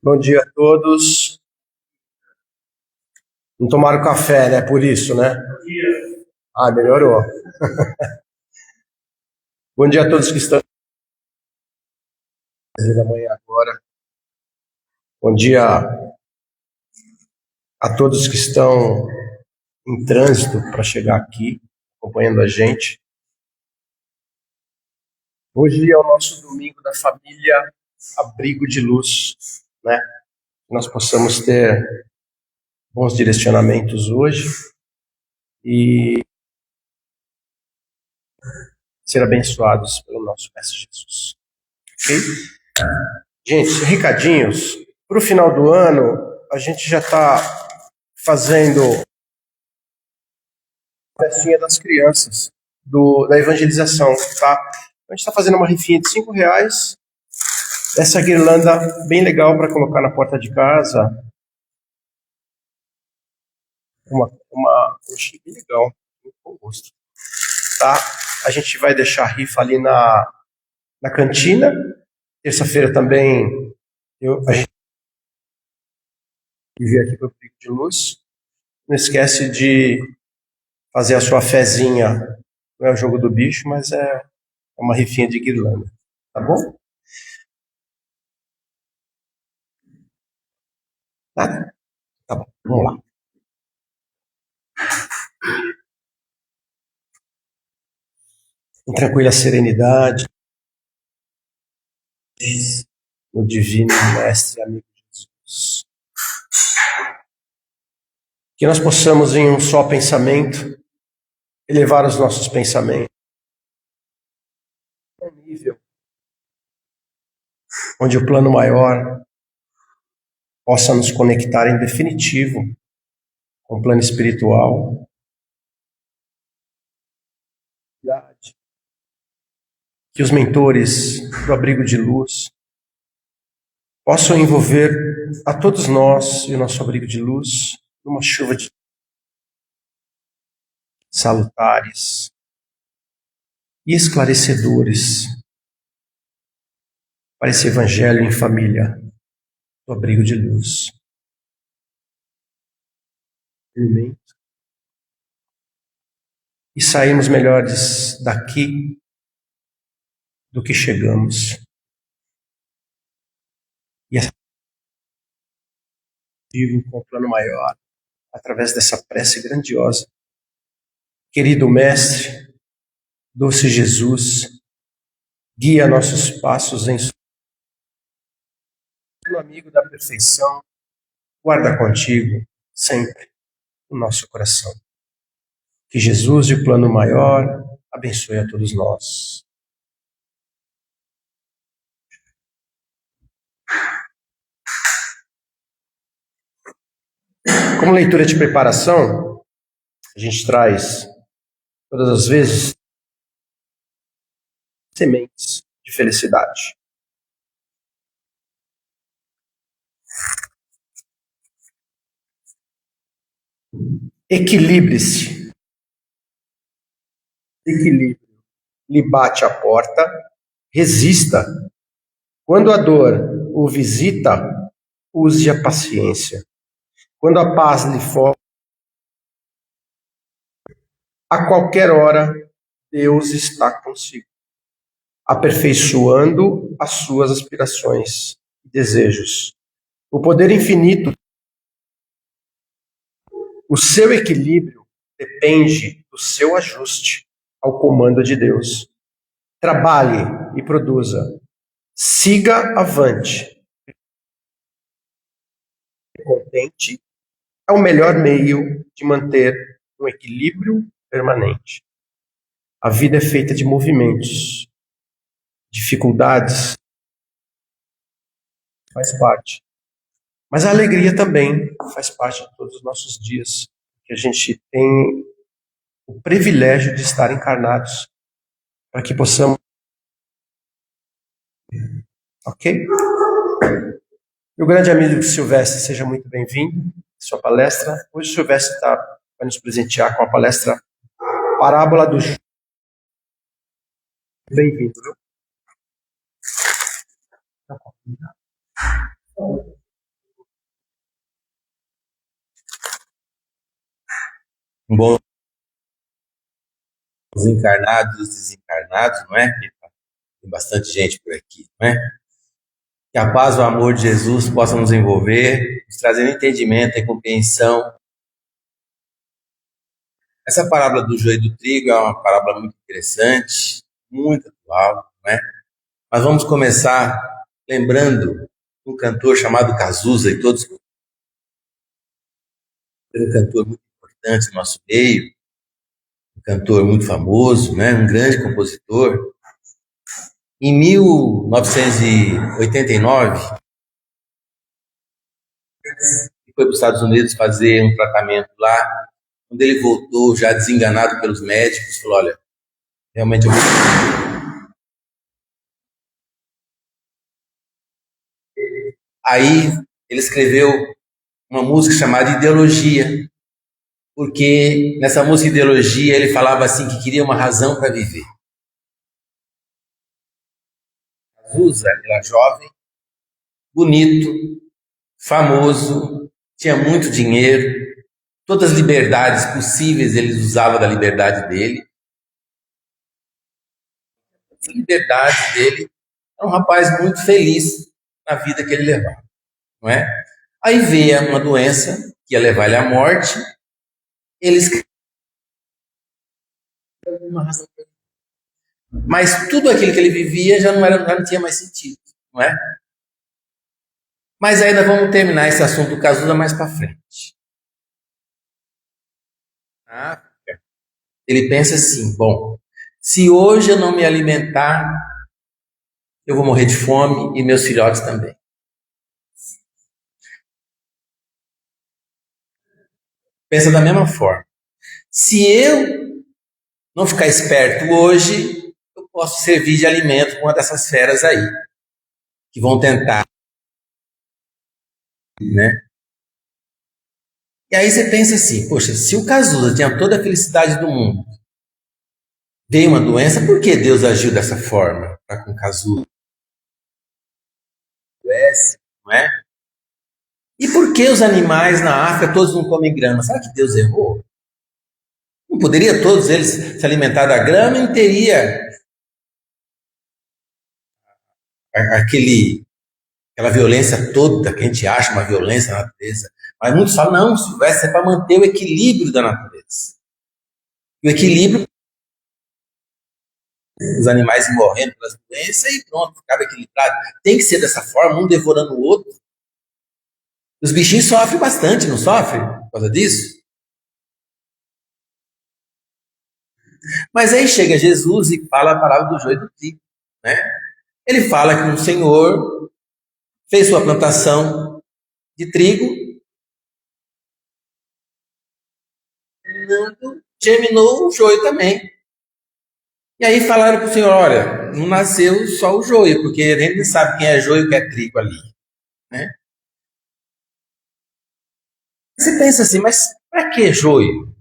Bom dia a todos. Não tomaram café, né? Por isso, né? Ah, melhorou. Bom dia a todos que estão da manhã agora. Bom dia a todos que estão em trânsito para chegar aqui, acompanhando a gente. Hoje é o nosso domingo da família Abrigo de Luz, né? Que nós possamos ter bons direcionamentos hoje e ser abençoados pelo nosso Mestre Jesus. Ok? Gente, recadinhos. Para o final do ano, a gente já está fazendo a festinha das crianças, da evangelização, tá? A gente está fazendo uma rifinha de R$ 5. Essa guirlanda bem legal para colocar na porta de casa. Eu achei bem legal, muito bom gosto. Tá? A gente vai deixar a rifa ali na cantina. Terça-feira também a gente vir aqui para o Pico de Luz. Não esquece de fazer a sua fezinha. Não é o jogo do bicho, mas é uma rifinha de guirlanda. Tá bom? Tá? Tá bom. Vamos lá. Em tranquila serenidade, no divino Mestre amigo Jesus. Que nós possamos, em um só pensamento, elevar os nossos pensamentos a um nível onde o plano maior possa nos conectar em definitivo com o plano espiritual. Que os mentores do abrigo de luz possam envolver a todos nós e o nosso abrigo de luz numa chuva de salutares e esclarecedores para esse evangelho em família do abrigo de luz. E saímos melhores daqui do que chegamos. E vivo com o plano maior, através dessa prece grandiosa. Querido Mestre, doce Jesus, guia nossos passos em amigo da perfeição, guarda contigo sempre o nosso coração. Que Jesus e o plano maior abençoe a todos nós. Como leitura de preparação, a gente traz todas as vezes sementes de felicidade. Equilibre-se. Equilíbrio lhe bate a porta, resista. Quando a dor o visita, use a paciência. Quando a paz lhe for, a qualquer hora, Deus está consigo, aperfeiçoando as suas aspirações e desejos. O poder infinito, o seu equilíbrio depende do seu ajuste ao comando de Deus. Trabalhe e produza. Siga avante. Contente é o melhor meio de manter um equilíbrio permanente. A vida é feita de movimentos, dificuldades, faz parte. Mas a alegria também faz parte de todos os nossos dias, que a gente tem o privilégio de estar encarnados, para que possamos. Ok? Meu grande amigo Silvestre, seja muito bem-vindo à sua palestra. Hoje o Silvestre vai nos presentear com a palestra Parábola do Justo. Bem-vindo, viu? Bom, os encarnados e os desencarnados, não é? Tem bastante gente por aqui, não é? Que a paz e o amor de Jesus possam nos envolver, nos trazendo entendimento e compreensão. Essa parábola do joio e do trigo é uma parábola muito interessante, muito atual, não é? Mas vamos começar lembrando um cantor chamado Cazuza, e todos um cantor muito importante no nosso meio, um cantor muito famoso, né? Um grande compositor. Em 1989, ele foi para os Estados Unidos fazer um tratamento lá. Quando ele voltou, já desenganado pelos médicos, falou: olha, realmente eu vou. Aí ele escreveu uma música chamada Ideologia, porque nessa música Ideologia ele falava assim que queria uma razão para viver. Cazuza era jovem, bonito, famoso, tinha muito dinheiro, todas as liberdades possíveis ele usava da liberdade dele. A liberdade dele era um rapaz muito feliz na vida que ele levava, não é? Aí veio uma doença que ia levar ele à morte, ele escreveu uma razão. Mas tudo aquilo que ele vivia já não tinha mais sentido, não é? Mas ainda vamos terminar esse assunto do Cazuza mais para frente. África, ele pensa assim: bom, se hoje eu não me alimentar, eu vou morrer de fome e meus filhotes também. Pensa da mesma forma. Se eu não ficar esperto hoje, eu posso servir de alimento para uma dessas feras aí, que vão tentar, né? E aí você pensa assim: poxa, se o Cazuza tinha toda a felicidade do mundo, veio uma doença, por que Deus agiu dessa forma para com o Cazuza? Não é? E por que os animais na África todos não comem grama? Será que Deus errou? Não poderia todos eles se alimentar da grama e teria aquela violência toda que a gente acha uma violência na natureza. Mas muitos falam: não, Silvestre, é para manter o equilíbrio da natureza. E o equilíbrio, os animais morrendo pelas doenças e pronto, ficava equilibrado. Tem que ser dessa forma, um devorando o outro. Os bichinhos sofrem bastante, não sofrem por causa disso? Mas aí chega Jesus e fala a palavra do joio e do trigo, né? Ele fala que um senhor fez sua plantação de trigo, germinou o joio também. E aí falaram para o senhor: olha, não nasceu só o joio, porque a gente não sabe quem é joio e quem é trigo ali, né? Você pensa assim: mas para que joio?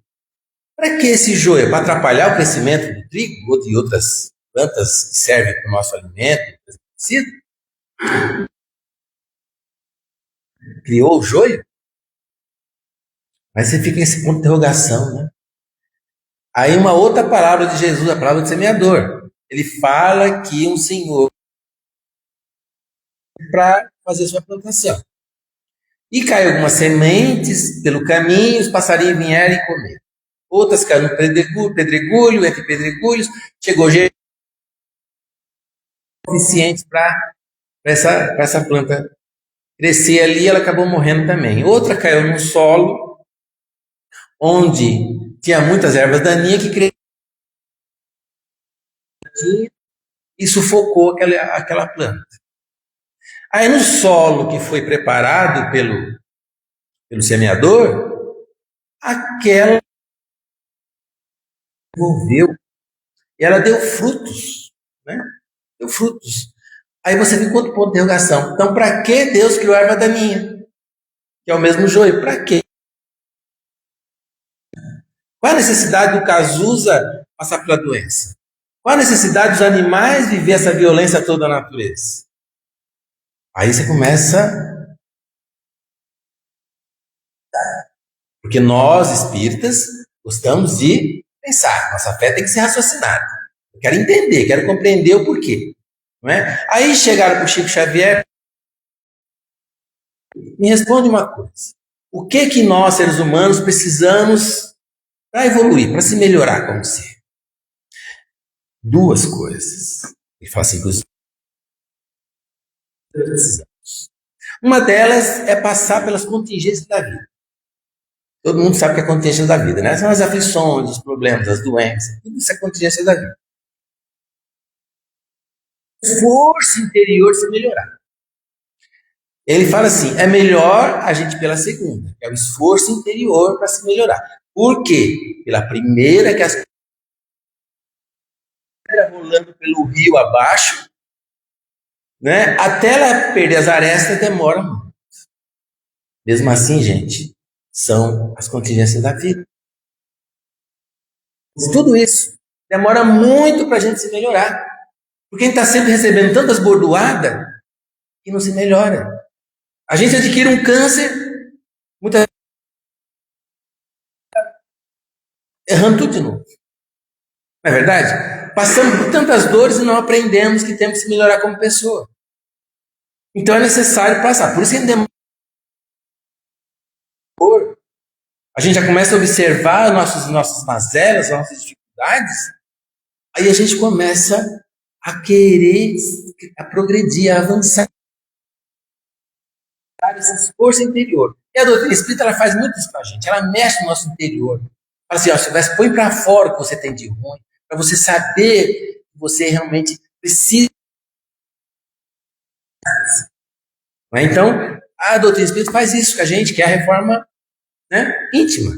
Para que esse joio? Para atrapalhar o crescimento do trigo ou de outras plantas que servem para o nosso alimento? Criou o joio? Mas você fica nesse ponto de interrogação, né? Aí uma outra palavra de Jesus, a palavra do semeador. Ele fala que um senhor para fazer sua plantação. E caiu algumas sementes pelo caminho, os passarinhos vieram e comeram. Outras caíram no pedregulho, entre pedregulhos, chegou gente suficiente para essa planta crescer ali, ela acabou morrendo também. Outra caiu num solo onde tinha muitas ervas daninhas que cresciam e sufocou aquela planta. Aí no solo que foi preparado pelo semeador, aquela envolveu e ela deu frutos, né? Deu frutos. Aí você fica com outro ponto de interrogação. Então, para que Deus criou a erva daninha? Que é o mesmo joio. Para quê? Qual a necessidade do Cazuza passar pela doença? Qual a necessidade dos animais viver essa violência toda na natureza? Aí você começa. Porque nós, espíritas, gostamos de pensar. Nossa fé tem que ser raciocinada. Eu quero entender, quero compreender o porquê. Não é? Aí chegaram para o Chico Xavier. Me responde uma coisa. O que nós, seres humanos, precisamos para evoluir, para se melhorar como ser? Duas coisas. Ele fala assim: precisamos. Uma delas é passar pelas contingências da vida. Todo mundo sabe que é a contingência da vida, né? São as aflições, os problemas, as doenças. Tudo isso é contingência da vida. Força interior se melhorar. Ele fala assim: é melhor a gente ir pela segunda, que é o esforço interior para se melhorar. Por quê? Pela primeira, que as pedras rolando pelo rio abaixo, né? Até ela perder as arestas demora muito. Mesmo assim, gente, são as contingências da vida. Tudo isso demora muito para a gente se melhorar. Porque a gente está sempre recebendo tantas bordoadas que não se melhora. A gente adquire um câncer, muitas vezes errando tudo de novo. Não é verdade? Passamos por tantas dores e não aprendemos que temos que se melhorar como pessoa. Então é necessário passar. Por isso que a gente demora. A gente já começa a observar nossas mazelas, nossas dificuldades. Aí a gente começa a querer, a progredir, a avançar. Essa força interior. E a doutrina espírita ela faz muito isso com a gente. Ela mexe no nosso interior. Fala assim, ó, Silvestre, põe para fora o que você tem de ruim, para você saber que você realmente precisa. Né? Então, a doutrina espírita faz isso com a gente, que é a reforma, né, íntima.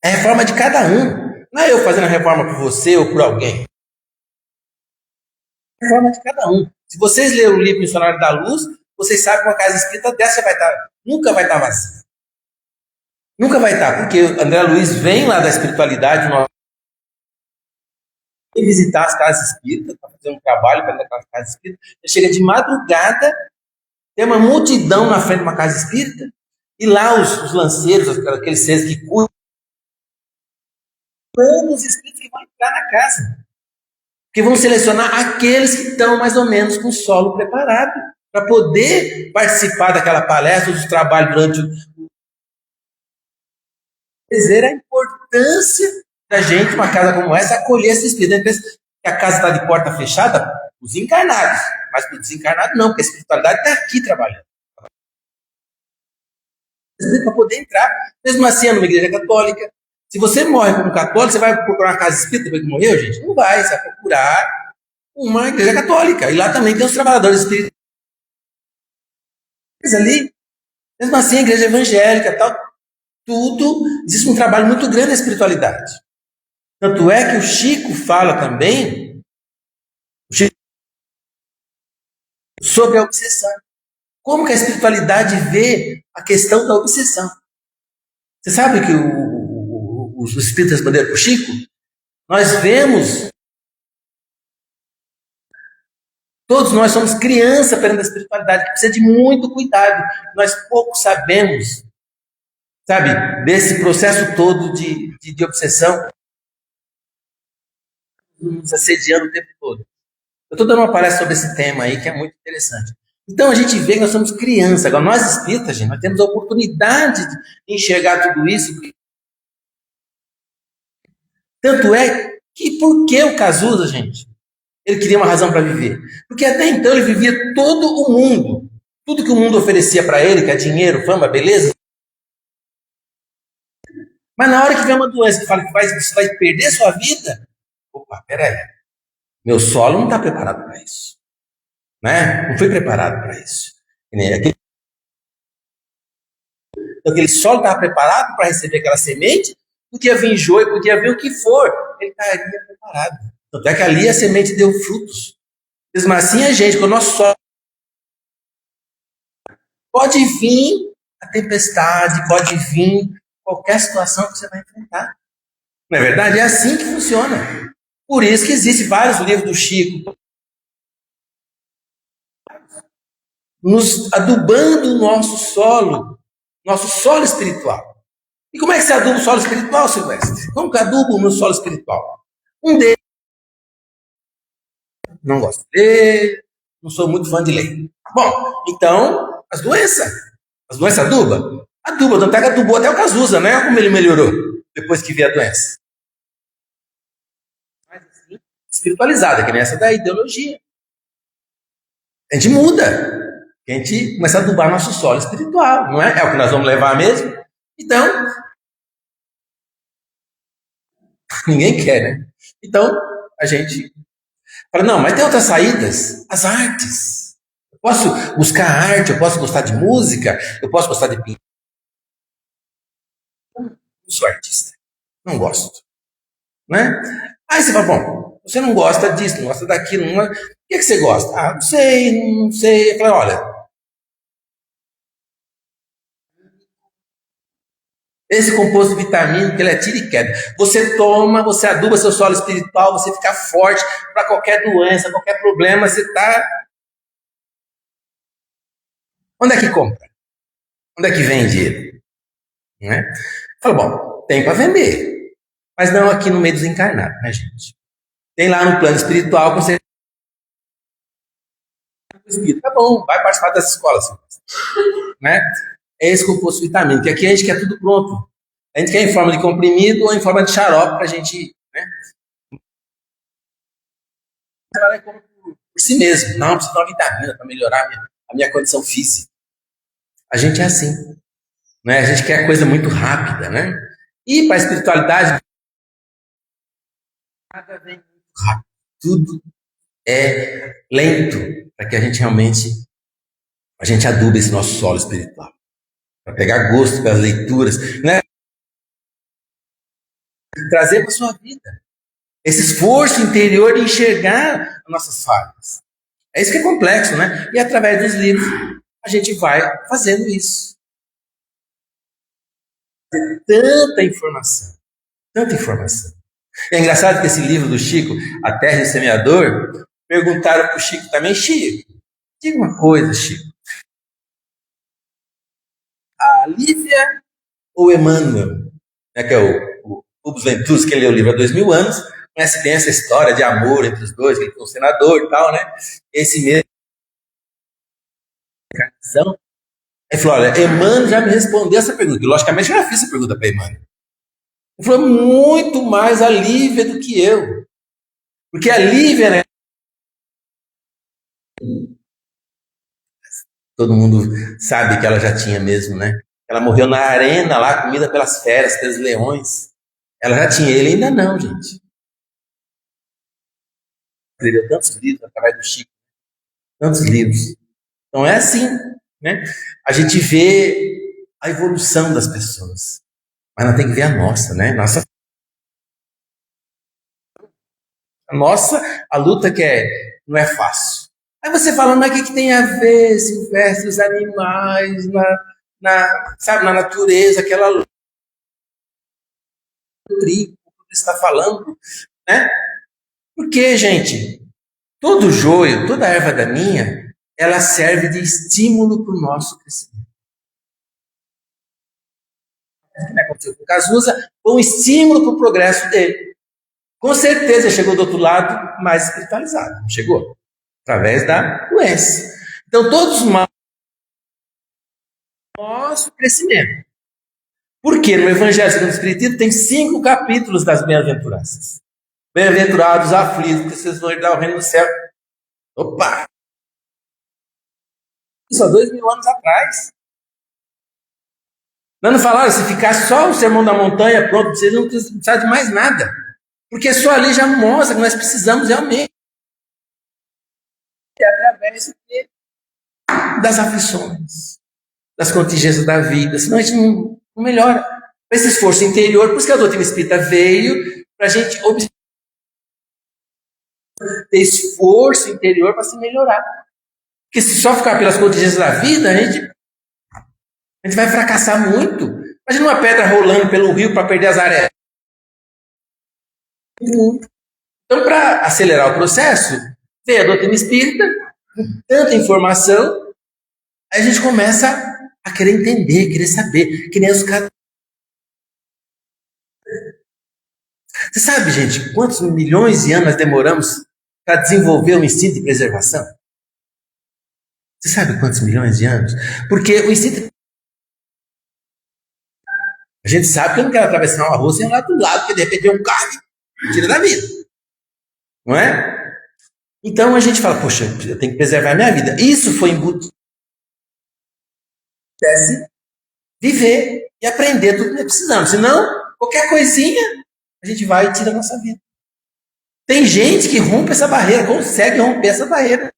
É a reforma de cada um. Não é eu fazendo a reforma por você ou por alguém. É a reforma de cada um. Se vocês lerem o livro Missionário da Luz, vocês sabem que uma casa espírita dessa nunca vai estar vazia. Nunca vai estar, porque o André Luiz vem lá da espiritualidade, nós visitar as casas espíritas, para fazer um trabalho para aquelas casas espíritas. Ele chega de madrugada, tem uma multidão na frente de uma casa espírita, e lá os lanceiros, aqueles seres que cuidam, todos os espíritos que vão entrar na casa. Porque vão selecionar aqueles que estão mais ou menos com o solo preparado, para poder participar daquela palestra, dos trabalhos durante o. Dizer a importância da gente, uma casa como essa, acolher esse espírito. A gente pensa que a casa está de porta fechada, os encarnados, mas para o desencarnado não, porque a espiritualidade está aqui trabalhando. Para poder entrar, mesmo assim, numa igreja católica. Se você morre como católico, você vai procurar uma casa espírita depois que morreu, gente? Não vai, você vai procurar uma igreja católica. E lá também tem os trabalhadores espíritas ali. Mesmo assim, a igreja evangélica, tal, tudo, existe um trabalho muito grande na espiritualidade. Tanto é que o Chico fala também sobre a obsessão. Como que a espiritualidade vê a questão da obsessão? Você sabe que os espíritas responderam para o Chico? Nós vemos, todos nós somos criança perante a espiritualidade, que precisa de muito cuidado. Nós pouco sabemos, sabe, desse processo todo de obsessão, nos assediando o tempo todo. Eu estou dando uma palestra sobre esse tema aí, que é muito interessante. Então, a gente vê que nós somos crianças. Agora, nós espíritas, gente, nós temos a oportunidade de enxergar tudo isso. Tanto é que, por que o Cazuza, gente? Ele queria uma razão para viver. Porque até então ele vivia todo o mundo. Tudo que o mundo oferecia para ele, que é dinheiro, fama, beleza. Mas na hora que vem uma doença que fala que você vai perder sua vida, opa, peraí. Meu solo não está preparado para isso. Né? Não foi preparado para isso. Aquele solo estava preparado para receber aquela semente, podia vir joio, podia vir o que for, ele estaria preparado. Tanto é que ali a semente deu frutos. Mesmo assim, a gente, com o nosso solo, pode vir a tempestade, pode vir qualquer situação que você vai enfrentar. Não é verdade? É assim que funciona. Por isso que existem vários livros do Chico nos adubando o nosso solo espiritual. E como é que se aduba o solo espiritual, Silvestre? Como que aduba o meu solo espiritual? Um deles, não gosto de ler, não sou muito fã de ler. Bom, então, as doenças adubam? Aduba, tanto é que adubou até o Cazuza, né? Como ele melhorou depois que veio a doença. Mas assim, espiritualizada, que nem essa da ideologia. A gente muda. A gente começa a adubar nosso solo espiritual, não é? É o que nós vamos levar mesmo? Então, ninguém quer, né? Então, a gente fala, não, mas tem outras saídas. As artes. Eu posso buscar arte, eu posso gostar de música, eu posso gostar de pintura. Não sou artista. Não gosto. Né? Aí você fala, bom, você não gosta disso, não gosta daquilo, não é... O que você gosta? Ah, não sei. Eu falo, olha, esse composto vitamínico, ele é tira e queda. Você toma, você aduba seu solo espiritual, você fica forte para qualquer doença, qualquer problema, você está... Onde é que compra? Onde é que vende ele? Né? Fala, bom, tem para vender, mas não aqui no meio dos encarnados, né, gente? Tem lá no plano espiritual, com certeza. Tá bom, vai participar das escolas. Né? É esse composto vitamínico, que aqui a gente quer tudo pronto. A gente quer em forma de comprimido ou em forma de xarope para a gente, né, trabalhar por si mesmo. Não, precisa de uma vitamina para melhorar a minha condição física. A gente é assim. Né? A gente quer coisa muito rápida, né? E para a espiritualidade, nada vem muito rápido. Tudo é lento para que a gente realmente adube esse nosso solo espiritual. Para pegar gosto pelas leituras, né? Trazer para a sua vida esse esforço interior de enxergar as nossas falhas. É isso que é complexo, né? E através dos livros a gente vai fazendo isso. Tanta informação, tanta informação. E é engraçado que esse livro do Chico, A Terra e o Semeador, perguntaram para o Chico também: Chico, diga uma coisa, Chico. A Lívia ou Emmanuel, né, que é o Rubens Ventus, que leu o livro há 2000 anos, conhece bem essa história de amor entre os dois, que ele foi um senador e tal, né? Esse mesmo. Ele falou: olha, Emmanuel já me respondeu essa pergunta. E logicamente eu já fiz essa pergunta para Emmanuel. Ele falou: muito mais a Lívia do que eu. Porque a Lívia, né? Todo mundo sabe que ela já tinha mesmo, né? Ela morreu na arena lá, comida pelas feras, pelos leões. Ela já tinha, ele ainda não, gente. Escreveu tantos livros através do Chico, tantos livros. Então é assim, né? A gente vê a evolução das pessoas, mas não tem que ver a nossa, né? A luta não é fácil. Aí você fala, mas o que tem a ver, Silvestre, os animais, sabe, na natureza, aquela luta, o trigo, que você está falando, né? Porque, gente, todo joio, toda erva daninha, ela serve de estímulo para o nosso crescimento. O que aconteceu com o Cazuza foi um estímulo para o progresso dele. Com certeza chegou do outro lado mais espiritualizado, não chegou? Através da doença. Então, todos nós, nosso crescimento. Porque no Evangelho segundo o Espiritismo tem 5 capítulos das bem-aventuranças. Bem-aventurados aflitos, porque vocês vão herdar o reino do céu. Opa! Isso há 2000 anos atrás. Não falaram, se ficar só o Sermão da Montanha, pronto, vocês não precisam de mais nada. Porque só ali já mostra que nós precisamos realmente. Através das aflições, das contingências da vida, senão a gente não melhora. Esse esforço interior, por isso que a doutrina espírita veio para a gente ter esforço interior para se melhorar. Porque se só ficar pelas contingências da vida, a gente vai fracassar muito. Imagina uma pedra rolando pelo rio para perder as areias. Então, para acelerar o processo, veio a doutrina espírita, tanta informação, aí a gente começa a querer entender, querer saber, que nem os caras. Você sabe, gente, quantos milhões de anos nós demoramos para desenvolver o instinto de preservação? Você sabe quantos milhões de anos? Porque o instinto. A gente sabe que eu não quero atravessar uma rua sem lá do lado, porque de repente é um carro e tira da vida. Não é? Então a gente fala, poxa, eu tenho que preservar a minha vida. Isso foi embutido. Viver e aprender tudo que nós precisamos. Senão, qualquer coisinha, a gente vai e tira a nossa vida. Tem gente que rompe essa barreira, consegue romper essa barreira.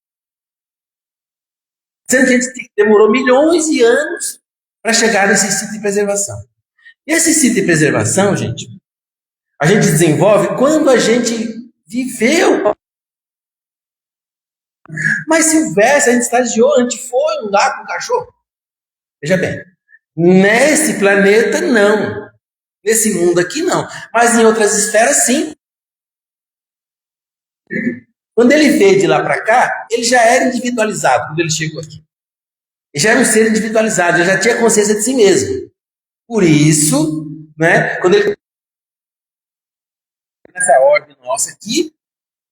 Sendo que a gente demorou milhões de anos para chegar nesse instinto de preservação. E esse instinto de preservação, gente, a gente desenvolve quando a gente viveu. Mas Silvestre, a gente estagiou, a gente foi lá com o cachorro. Veja bem, nesse planeta não. Nesse mundo aqui não. Mas em outras esferas sim. Quando ele veio de lá para cá, ele já era individualizado quando ele chegou aqui. Ele já era um ser individualizado, ele já tinha consciência de si mesmo. Por isso, né, quando ele nessa ordem nossa aqui,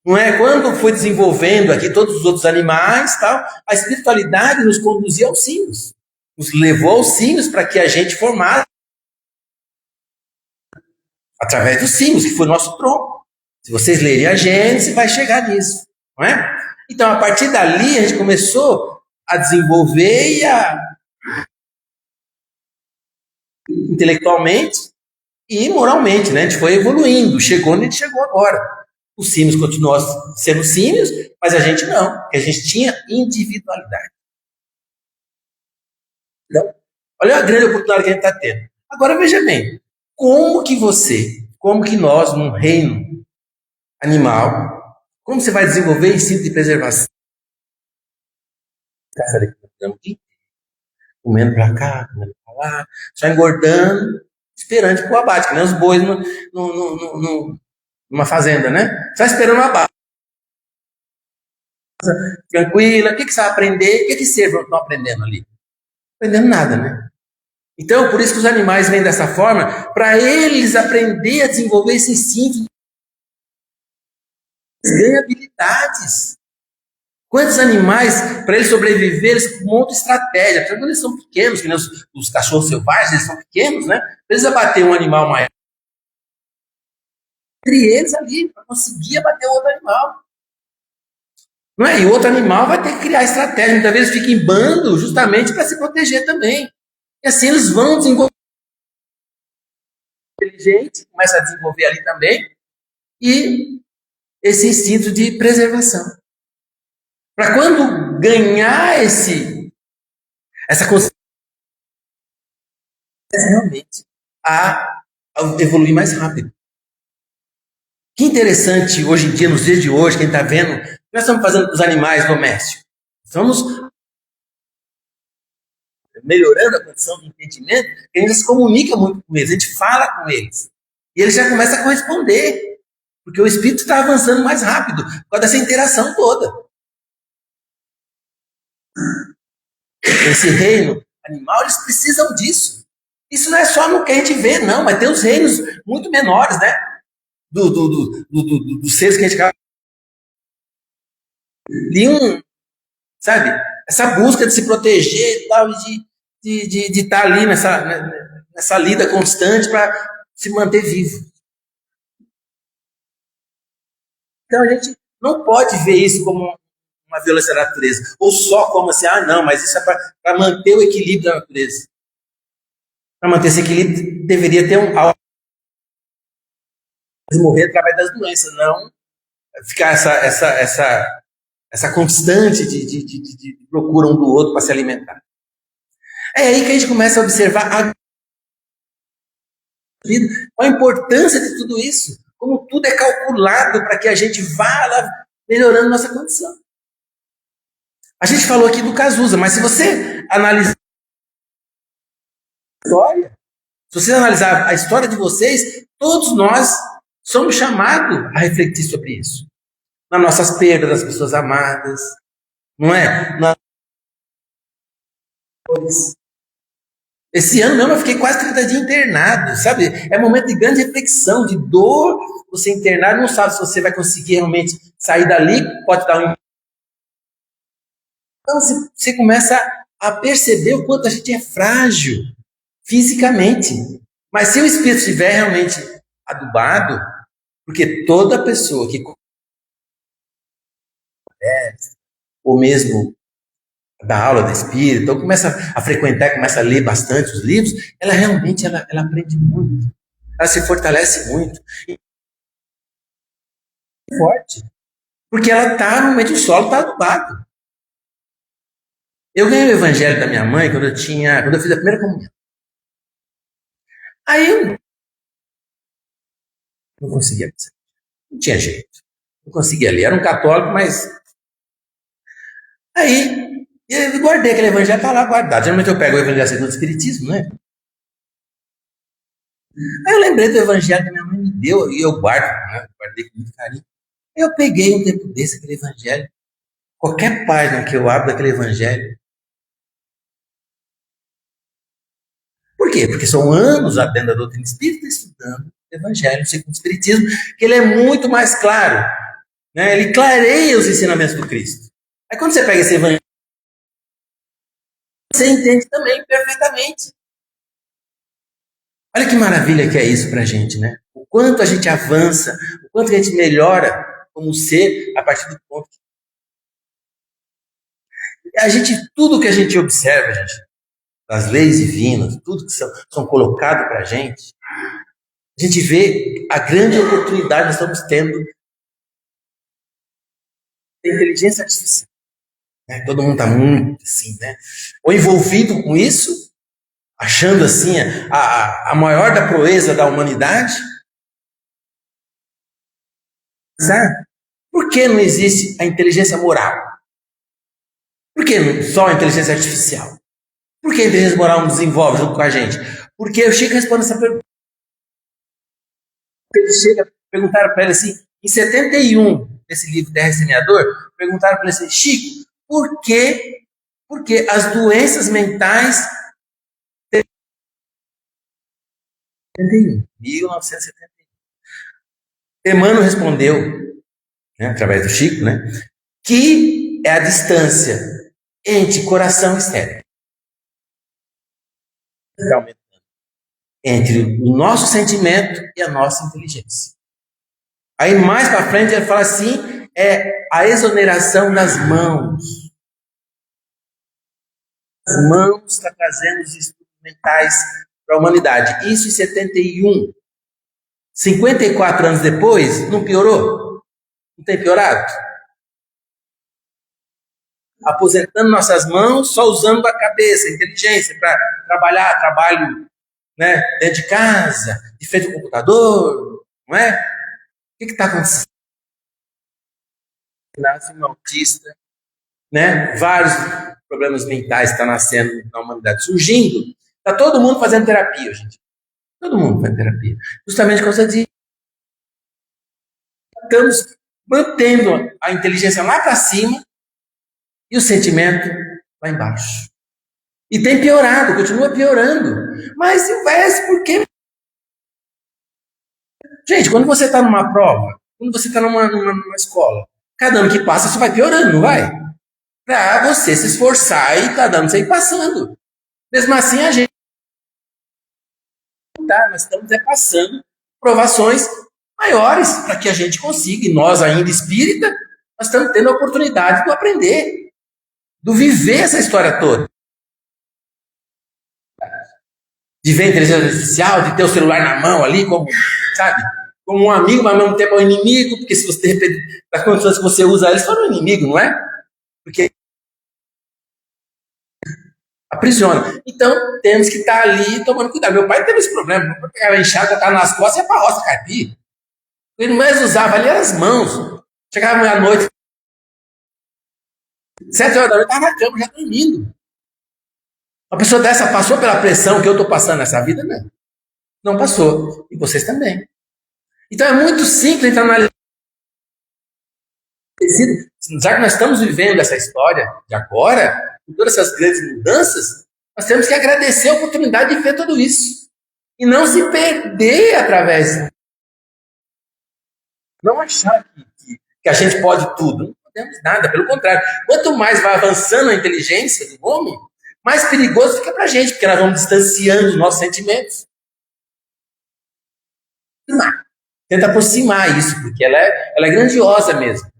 não é? Quando foi desenvolvendo aqui todos os outros animais, tal, a espiritualidade nos conduzia aos signos, nos levou aos signos para que a gente formasse através dos signos, que foi o nosso tronco. Se vocês lerem a Gênesis, vai chegar nisso, não é? Então, a partir dali, a gente começou a desenvolver intelectualmente, E moralmente, né? A gente foi evoluindo, chegou onde a gente chegou agora. Os símios continuam sendo símios, mas a gente não, porque a gente tinha individualidade. Então, olha a grande oportunidade que a gente está tendo. Agora veja bem, como que nós, num reino animal, como você vai desenvolver instinto de preservação? Comendo para cá, comendo para lá, só engordando, esperando para o abate, que nem os bois numa fazenda, né? Só esperando o abate. Tranquila, o que você vai aprender? O que servos estão aprendendo ali? Aprendendo nada, né? Então, por isso que os animais vêm dessa forma, para eles aprender a desenvolver esse instinto, ganham habilidades. Quantos animais, para eles sobreviver, eles montam estratégia. Quando eles são pequenos, que nem os cachorros selvagens, eles são pequenos, né? Eles abater um animal maior entre eles ali, para conseguir abater o outro animal. Não é? E o outro animal vai ter que criar estratégia. Muitas vezes fica em bando justamente para se proteger também. E assim eles vão desenvolver inteligente, começa a desenvolver ali também, e esse instinto de preservação. Para quando ganhar essa consciência, realmente a evoluir mais rápido. Que interessante hoje em dia, nos dias de hoje, quem está vendo, nós estamos fazendo com os animais domésticos. Estamos melhorando a condição de entendimento, que a gente se comunica muito com eles, a gente fala com eles. E eles já começam a corresponder. Porque o espírito está avançando mais rápido, por causa dessa interação toda. Esse reino animal, eles precisam disso. Isso não é só no que a gente vê, não, mas tem os reinos muito menores, né? Dos seres que a gente acaba de sabe? Essa busca de se proteger e tal, de estar ali nessa lida constante para se manter vivo. Então a gente não pode ver isso como uma violência da natureza, ou só como assim, não, mas isso é para manter o equilíbrio da natureza. Para manter esse equilíbrio, deveria ter morrer através das doenças, não ficar essa constante de procura um do outro para se alimentar. É aí que a gente começa a observar a importância de tudo isso, como tudo é calculado para que a gente vá lá melhorando nossa condição. A gente falou aqui do Cazuza, mas se você analisar a história, se você analisar a história de vocês, todos nós somos chamados a refletir sobre isso. Nas nossas perdas das pessoas amadas, não é? Esse ano mesmo eu fiquei quase 30 dias internado, sabe? É momento de grande reflexão, de dor. Você internado não sabe se você vai conseguir realmente sair dali, pode dar um. Então você começa a perceber o quanto a gente é frágil fisicamente. Mas se o espírito estiver realmente adubado, porque toda pessoa que ou mesmo da aula do espírito, então começa a frequentar, começa a ler bastante os livros, ela realmente ela aprende muito, ela se fortalece muito, forte, porque ela está no meio do solo, está adubado. Eu ganhei o evangelho da minha mãe quando eu fiz a primeira comunhão. Aí eu não conseguia, não tinha jeito, não conseguia ler, era um católico, mas aí eu guardei aquele evangelho, está lá guardado. Geralmente eu pego o evangelho segundo o espiritismo, né? Aí eu lembrei do evangelho que minha mãe me deu e eu guardo, né? Guardei com muito carinho. Eu peguei um tempo desse, aquele evangelho. Qualquer página que eu abro daquele evangelho. Por quê? Porque são anos dentro da doutrina espírita estudando o evangelho segundo o espiritismo, que ele é muito mais claro. Né? Ele clareia os ensinamentos do Cristo. Aí quando você pega esse evangelho, você entende também perfeitamente. Olha que maravilha que é isso pra gente, né? O quanto a gente avança, o quanto a gente melhora como ser a partir do ponto. Tudo que a gente observa, gente, das leis divinas, tudo que são colocados pra gente, A gente vê a grande oportunidade que nós estamos tendo da inteligência artificial. Né? Todo mundo está muito assim, né? Ou envolvido com isso, achando assim a maior da proeza da humanidade. Sabe? Por que não existe a inteligência moral? Por que só a inteligência artificial? Por que a inteligência moral não desenvolve junto com a gente? Porque eu chego respondendo essa pergunta. Ele chega, perguntaram para ele assim, em 71, nesse livro Terra e Semeador, perguntaram para ele assim, Chico, por que as doenças mentais 1971. Emmanuel respondeu, né, através do Chico, né, que é a distância entre coração e cérebro. Entre o nosso sentimento e a nossa inteligência. Aí mais para frente ele fala assim, é a exoneração das mãos. As mãos está trazendo os estudos mentais para a humanidade. Isso em 71. 54 anos depois, não piorou? Não tem piorado? Aposentando nossas mãos, só usando a cabeça, a inteligência, para trabalho, né, dentro de casa, de frente ao computador, não é? O que está acontecendo? Nasce um autista, né? Vários problemas mentais estão nascendo na humanidade, surgindo. Está todo mundo fazendo terapia, gente. Todo mundo faz terapia. Justamente por causa disso. Estamos mantendo a inteligência lá para cima e o sentimento lá embaixo. E tem piorado, continua piorando. Mas, Silvestre, por quê? Gente, quando você está numa prova, quando você está numa escola, cada ano que passa você vai piorando, não vai? Para você se esforçar e tá dando você ir passando. Mesmo assim, a gente tá, nós estamos passando provações maiores para que a gente consiga, e nós ainda espírita, nós estamos tendo a oportunidade de aprender, de viver essa história toda. De ver a inteligência artificial, de ter o celular na mão ali, como, sabe, como um amigo, mas ao mesmo tempo é um inimigo, porque se você, de repente, as condições que você usa eles, são um inimigo, não é? Porque aprisiona. Então, temos que estar ali tomando cuidado. Meu pai teve esse problema. Meu pai pegava enxada, colocava nas costas e ia para a roça carpir. Ele mais usava ali as mãos. Chegava meia-noite, 7 horas da noite, estava na cama, já dormindo. Uma pessoa dessa passou pela pressão que eu estou passando nessa vida? Não. Não passou. E vocês também. Então é muito simples entrar na. Já que nós estamos vivendo essa história de agora, com todas essas grandes mudanças, nós temos que agradecer a oportunidade de ver tudo isso. E não se perder através. Não achar que a gente pode tudo. Não podemos nada, pelo contrário. Quanto mais vai avançando a inteligência do homem, mais perigoso fica para a gente, porque nós vamos distanciando os nossos sentimentos. Tenta aproximar isso, porque ela é grandiosa mesmo.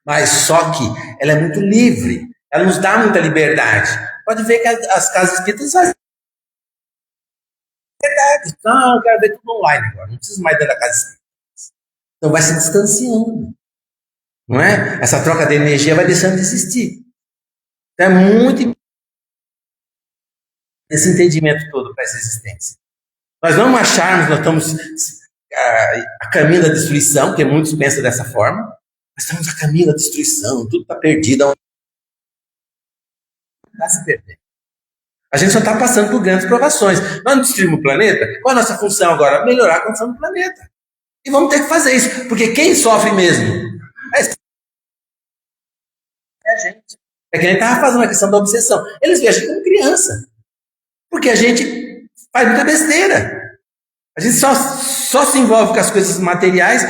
Mas só que ela é muito livre. Ela nos dá muita liberdade. Pode ver que as casas espíritas fazem liberdade. Não, eu quero ver tudo online agora. Não preciso mais dentro da casa espírita. Então vai se distanciando. Não é? Essa troca de energia vai deixando de existir. Então é muito importante esse entendimento todo para essa existência. Nós não acharmos que nós estamos a caminho da destruição, porque muitos pensam dessa forma. Nós estamos a caminho da destruição, tudo está perdido. Não está se perdendo. A gente só está passando por grandes provações. Nós não destruímos o planeta. Qual é a nossa função agora? Melhorar a condição do planeta. E vamos ter que fazer isso. Porque quem sofre mesmo é a gente. É que a gente estava fazendo a questão da obsessão. Eles veem a gente como criança. Porque a gente faz muita besteira. A gente só se envolve com as coisas materiais.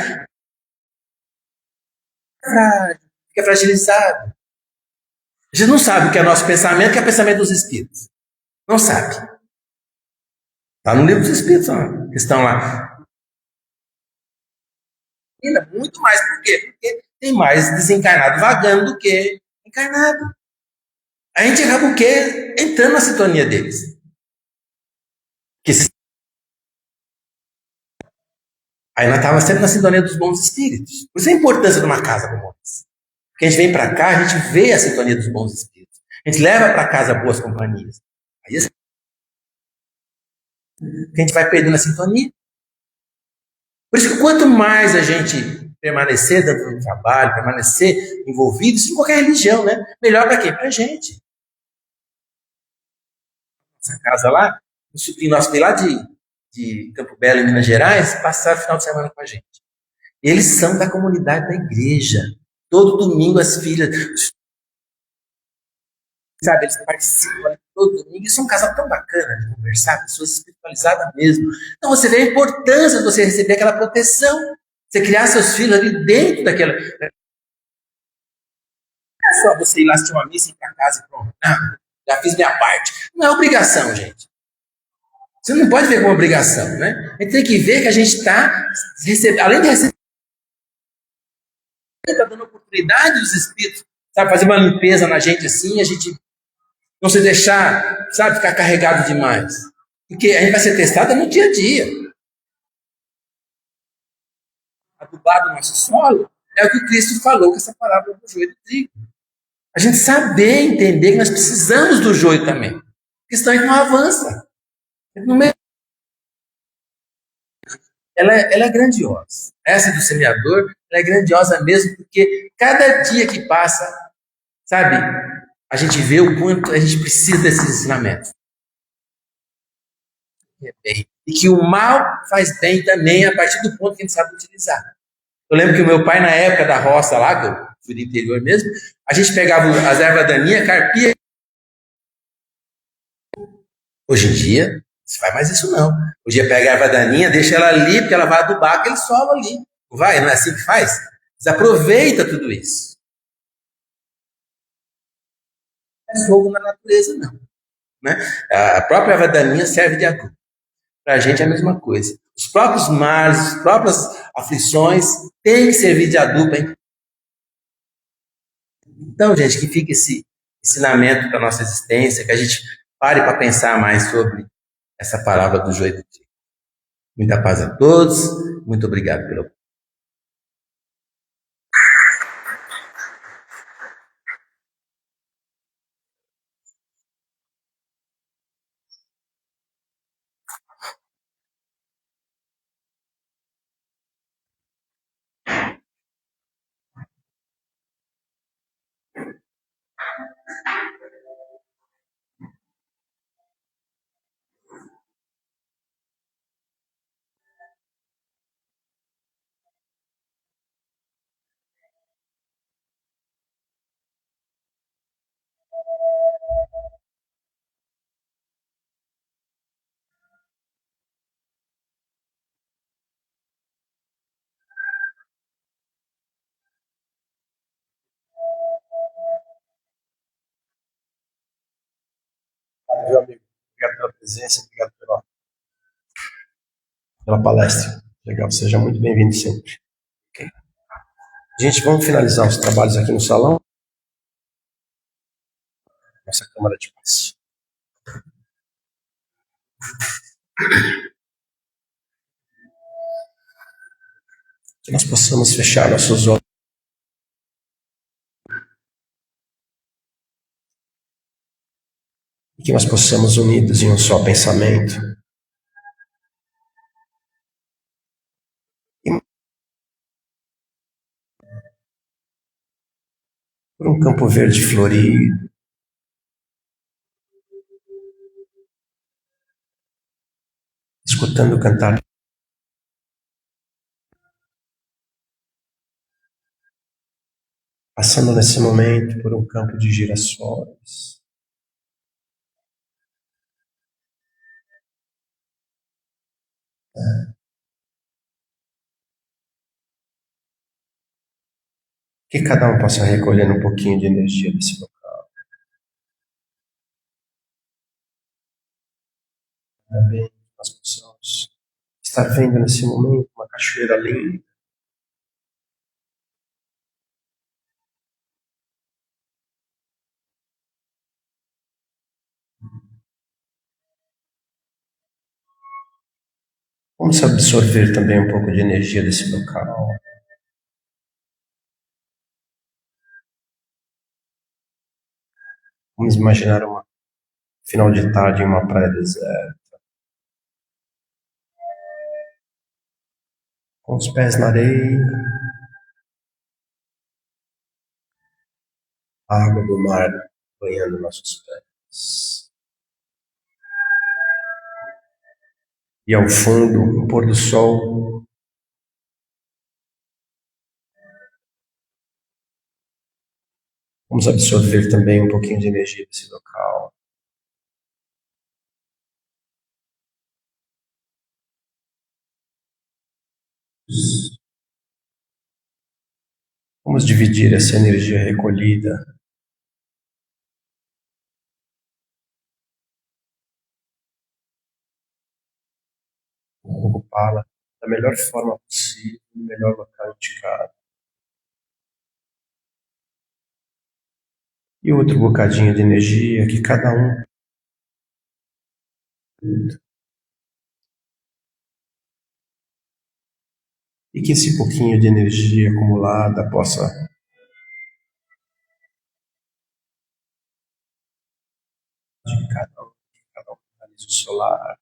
Fica fragilizado. A gente não sabe o que é nosso pensamento, o que é o pensamento dos espíritos. Não sabe. Está no livro dos espíritos, ó, que estão lá. Ainda muito mais. Por quê? Porque tem mais desencarnado vagando do que encarnado. A gente acaba o quê? Entrando na sintonia deles. Que Aí nós estávamos sempre na sintonia dos bons espíritos. Por isso a importância de uma casa como essa. Porque a gente vem para cá, a gente vê a sintonia dos bons espíritos. A gente leva para casa boas companhias. Aí a gente vai perdendo a sintonia. Por isso que quanto mais a gente permanecer dentro do trabalho, permanecer envolvido, isso em qualquer religião, né? Melhor para quê? Para a gente. Essa casa lá, um sobrinho nosso veio lá de Campo Belo, em Minas Gerais, passaram o final de semana com a gente. Eles são da comunidade da igreja. Todo domingo as filhas, sabe, eles participam todo domingo. Isso é um casal tão bacana de conversar, pessoas espiritualizadas mesmo. Então você vê a importância de você receber aquela proteção. Você criar seus filhos ali dentro daquela. Não é só você ir lá assistir uma missa e ir para casa e pronto. Não, já fiz minha parte. Não é obrigação, gente. Você não pode ver como obrigação, né? A gente tem que ver que a gente está recebendo, além de receber, está dando oportunidade dos espíritos, sabe, fazer uma limpeza na gente assim, a gente não se deixar, sabe, ficar carregado demais. Porque a gente vai ser testada no dia a dia. Adubar do nosso solo é o que Cristo falou com essa palavra do joio do trigo. A gente saber entender que nós precisamos do joio também. Porque senão a gente não avança. Ela é grandiosa. Essa do semeador, ela é grandiosa mesmo, porque cada dia que passa, sabe, a gente vê o quanto a gente precisa desses ensinamentos. E que o mal faz bem também a partir do ponto que a gente sabe utilizar. Eu lembro que o meu pai, na época da roça lá, que eu fui do interior mesmo, a gente pegava as ervas daninhas, carpia. Hoje em dia, não se faz mais isso não. Hoje em dia pega a erva daninha, deixa ela ali, porque ela vai adubar aquele solo ali. Não vai? Não é assim que faz? Desaproveita tudo isso. Não é fogo na natureza, não. Né? A própria erva daninha serve de adubo. Para a gente é a mesma coisa. Os próprios males, as próprias aflições têm que servir de adubo. Hein? Então, gente, que fique esse ensinamento para a nossa existência, que a gente pare para pensar mais sobre essa palavra do joio do trigo. Muita paz a todos. Muito obrigado pela meu amigo. Obrigado pela presença, obrigado pela palestra. Legal, seja muito bem-vindo sempre. Okay. Gente, vamos finalizar os trabalhos aqui no salão. Nossa Câmara de Paz. Que nós possamos fechar nossos olhos. E que nós possamos unidos em um só pensamento. E por um campo verde florido. Escutando cantar. Passando nesse momento por um campo de girassóis. Que cada um possa recolher um pouquinho de energia desse local. Também nós possamos estar vendo nesse momento uma cachoeira linda. Vamos absorver também um pouco de energia desse local. Vamos imaginar um final de tarde em uma praia deserta, com os pés na areia, a água do mar banhando nossos pés. E ao fundo, o pôr do sol. Vamos absorver também um pouquinho de energia desse local. Vamos dividir essa energia recolhida ocupá-la da melhor forma possível, no melhor local indicado. E outro bocadinho de energia que cada um. E que esse pouquinho de energia acumulada possa de cada um realize o seu lar,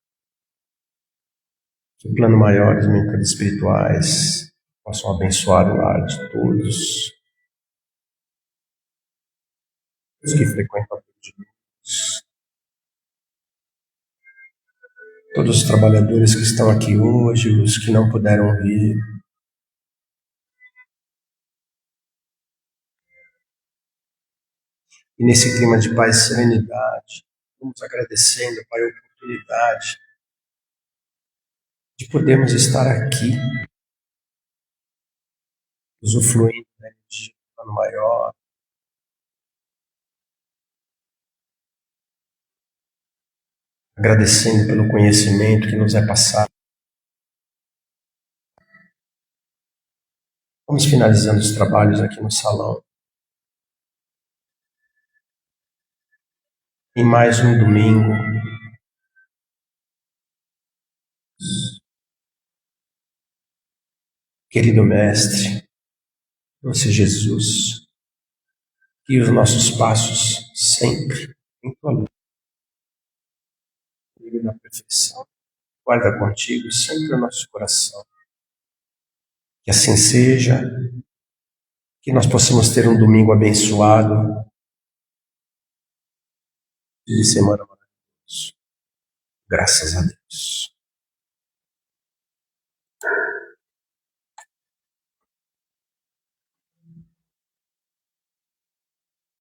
que o plano maior, os mentores espirituais possam abençoar o lar de todos os que frequentam a Torre de Luz, todos os trabalhadores que estão aqui hoje, os que não puderam vir. E nesse clima de paz e serenidade, vamos agradecendo, Pai, a oportunidade de podermos estar aqui, usufruindo da energia do plano maior, agradecendo pelo conhecimento que nos é passado. Vamos finalizando os trabalhos aqui no salão. Em mais um domingo, querido Mestre, doce Jesus, que os nossos passos sempre em tua luz, na perfeição, guarda contigo sempre o nosso coração. Que assim seja, que nós possamos ter um domingo abençoado, de semana maravilhosa. Graças a Deus.